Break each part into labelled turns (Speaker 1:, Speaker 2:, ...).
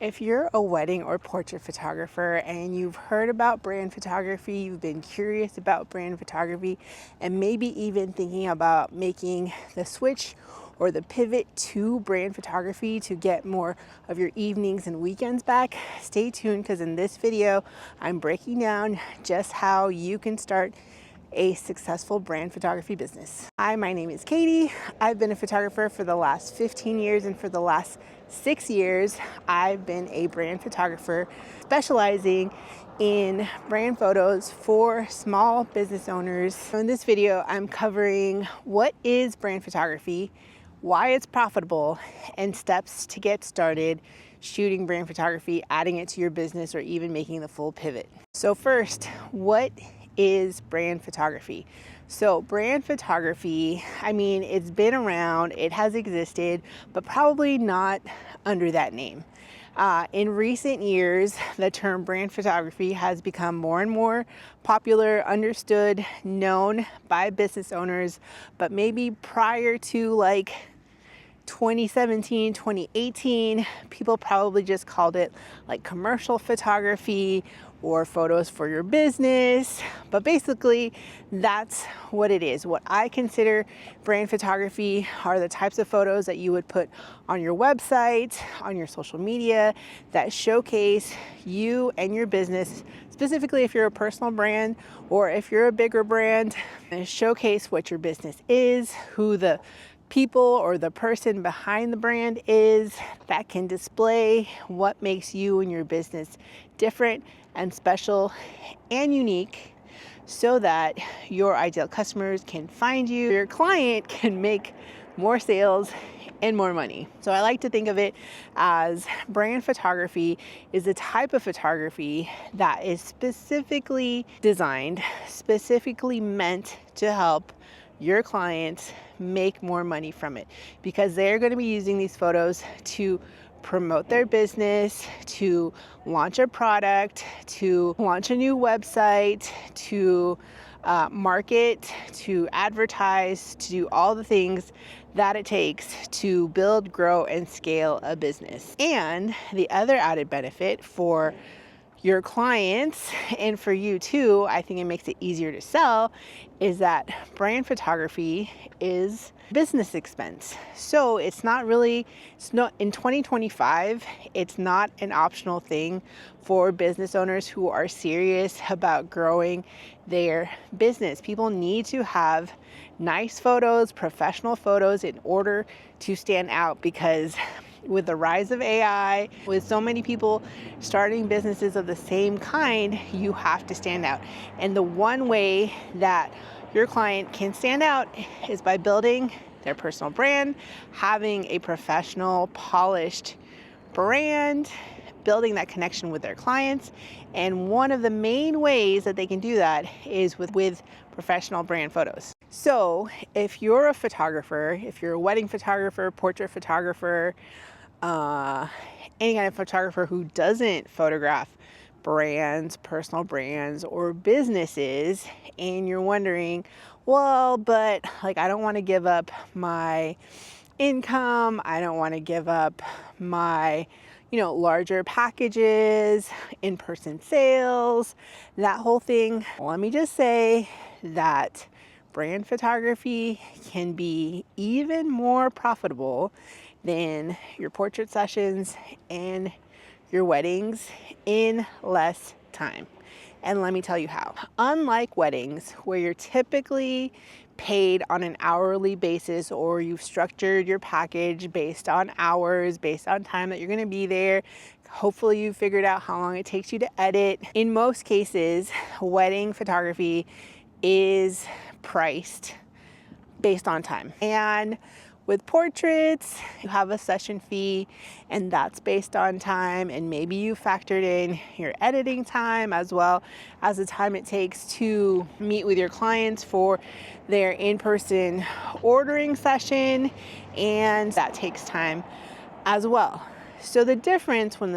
Speaker 1: If you're a wedding or portrait photographer and you've heard about brand photography, you've been curious about brand photography, and maybe even thinking about making the switch or the pivot to brand photography to get more of your evenings and weekends back, stay tuned because in this video, I'm breaking down just how you can start a successful brand photography business. Hi, my name is Katie. I've been a photographer for the last 15 years, and for the last 6 years, I've been a brand photographer specializing in brand photos for small business owners. So in this video, I'm covering what is brand photography, why it's profitable, and steps to get started shooting brand photography, adding it to your business, or even making the full pivot. So first, what is brand photography? So brand photography, it's been around, it has existed, but probably not under that name. In recent years, the term brand photography has become more and more popular, understood, known by business owners, but maybe prior to 2017, 2018, people probably just called it commercial photography or photos for your business. But basically, that's what it is. What I consider brand photography are the types of photos that you would put on your website, on your social media, that showcase you and your business, specifically if you're a personal brand or if you're a bigger brand, and showcase what your business is, who the people or the person behind the brand is, that can display what makes you and your business different and special and unique, so that your ideal customers can find you, your client can make more sales and more money. So I like to think of it as brand photography is a type of photography that is specifically designed, specifically meant to help your clients make more money from it, because they're going to be using these photos to promote their business, to launch a product, to launch a new website, to market, to advertise, to do all the things that it takes to build, grow, and scale a business. And the other added benefit for your clients and for you too, I think it makes it easier to sell, is that brand photography is business expense. So it's not in 2025, it's not an optional thing for business owners who are serious about growing their business. People need to have nice photos, professional photos in order to stand out, because with the rise of AI, with so many people starting businesses of the same kind, you have to stand out. And the one way that your client can stand out is by building their personal brand, having a professional, polished brand, building that connection with their clients. And one of the main ways that they can do that is with professional brand photos. So if you're a photographer, if you're a wedding photographer, portrait photographer, any kind of photographer who doesn't photograph brands, personal brands, or businesses, and you're wondering, well, but I don't want to give up my income, I don't want to give up my larger packages, in-person sales, that whole thing. Let me just say that brand photography can be even more profitable than your portrait sessions and your weddings in less time. And let me tell you how. Unlike weddings, where you're typically paid on an hourly basis, or you've structured your package based on hours, based on time that you're going to be there. Hopefully you figured out how long it takes you to edit. In most cases, wedding photography is priced based on time. And with portraits, you have a session fee, and that's based on time, and maybe you factored in your editing time as well as the time it takes to meet with your clients for their in-person ordering session, and that takes time as well. So the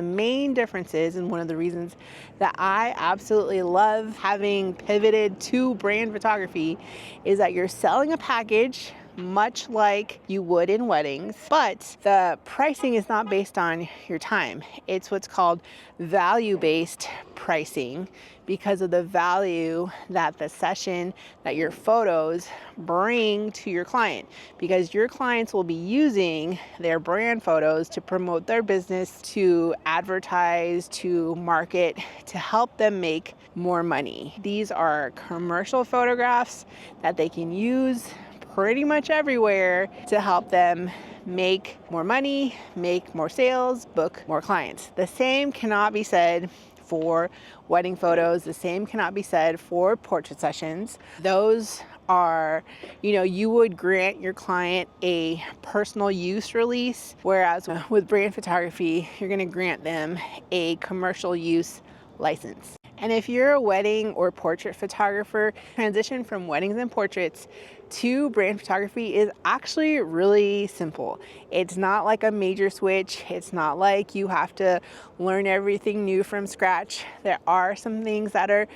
Speaker 1: main difference is, and one of the reasons that I absolutely love having pivoted to brand photography, is that you're selling a package much like you would in weddings, but the pricing is not based on your time. It's what's called value-based pricing because of the value that the session, that your photos bring to your client, because your clients will be using their brand photos to promote their business, to advertise, to market, to help them make more money. These are commercial photographs that they can use pretty much everywhere to help them make more money, make more sales, book more clients. The same cannot be said for wedding photos. The same cannot be said for portrait sessions. Those are, you would grant your client a personal use release, whereas with brand photography, you're going to grant them a commercial use license. And if you're a wedding or portrait photographer, transition from weddings and portraits to brand photography is actually really simple. It's not like a major switch. It's not like you have to learn everything new from scratch. There are some things that are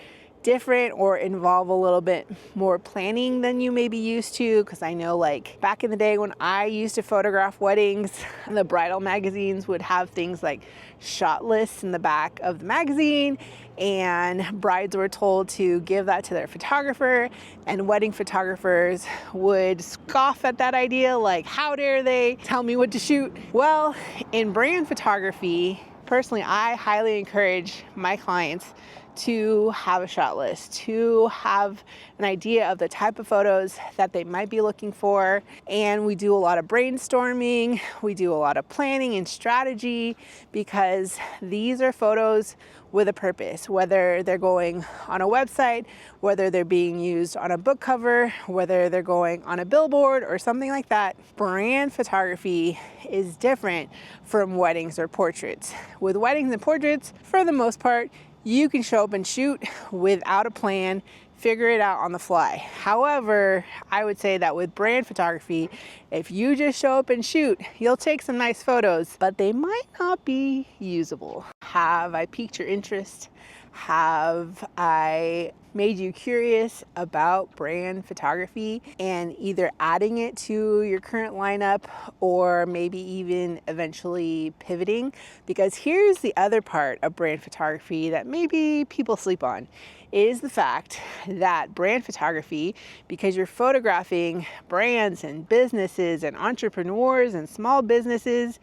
Speaker 1: different or involve a little bit more planning than you may be used to, because I know, like, back in the day when I used to photograph weddings, the bridal magazines would have things like shot lists in the back of the magazine, and brides were told to give that to their photographer, and wedding photographers would scoff at that idea, like, how dare they tell me what to shoot? Well, in brand photography, personally, I highly encourage my clients to have a shot list, to have an idea of the type of photos that they might be looking for. And we do a lot of brainstorming, we do a lot of planning and strategy, because these are photos with a purpose, whether they're going on a website, whether they're being used on a book cover, whether they're going on a billboard or something like that. Brand photography is different from weddings or portraits. With weddings and portraits, for the most part, you can show up and shoot without a plan, figure it out on the fly. However, I would say that with brand photography, if you just show up and shoot, you'll take some nice photos, but they might not be usable. Have I piqued your interest? Have I made you curious about brand photography and either adding it to your current lineup or maybe even eventually pivoting? Because here's the other part of brand photography that maybe people sleep on, is the fact that brand photography, because you're photographing brands and businesses and entrepreneurs and small businesses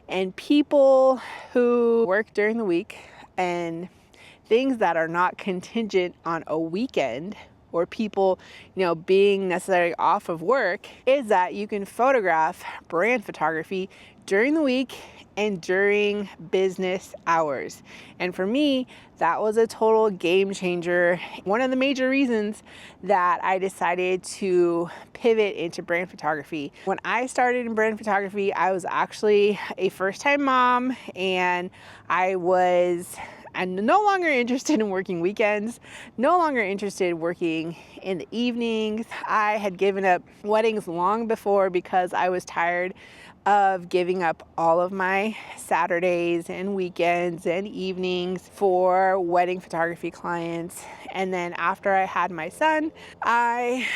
Speaker 1: and people who work during the week and things that are not contingent on a weekend or people, being necessarily off of work, is that you can photograph brand photography during the week and during business hours. And for me, that was a total game changer. One of the major reasons that I decided to pivot into brand photography. When I started in brand photography, I was actually a first-time mom, and I'm no longer interested in working weekends, no longer interested in working in the evenings. I had given up weddings long before because I was tired of giving up all of my Saturdays and weekends and evenings for wedding photography clients. And then after I had my son, I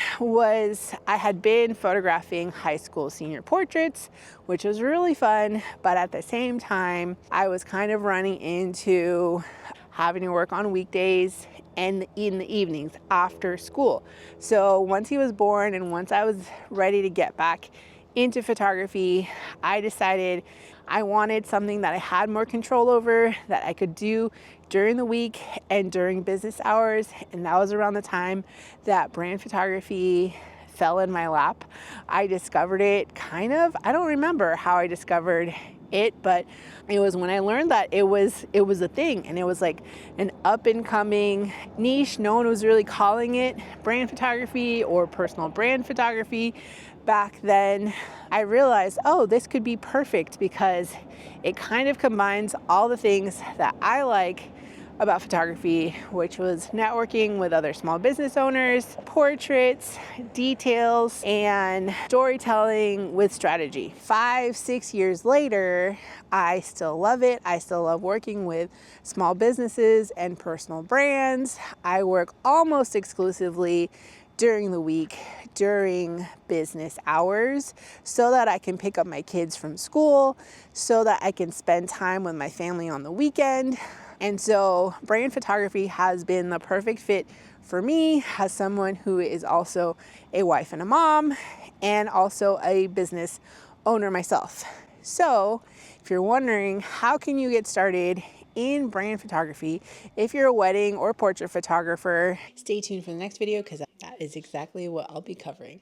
Speaker 1: had been photographing high school senior portraits, which was really fun. But at the same time, I was kind of running into having to work on weekdays and in the evenings after school. So once he was born and once I was ready to get back into photography, I decided I wanted something that I had more control over, that I could do during the week and during business hours. And that was around the time that brand photography fell in my lap. I discovered it I don't remember how I discovered it, but it was when I learned that it was a thing, and it was like an up and coming niche. No one was really calling it brand photography or personal brand photography back then. I realized, this could be perfect because it kind of combines all the things that I like about photography, which was networking with other small business owners, portraits, details, and storytelling with strategy. 5-6 years later, I still love it. I still love working with small businesses and personal brands. I work almost exclusively during the week, during business hours, so that I can pick up my kids from school, so that I can spend time with my family on the weekend. And so brand photography has been the perfect fit for me as someone who is also a wife and a mom and also a business owner myself. So if you're wondering, how can you get started in brand photography if you're a wedding or portrait photographer, stay tuned for the next video because that is exactly what I'll be covering.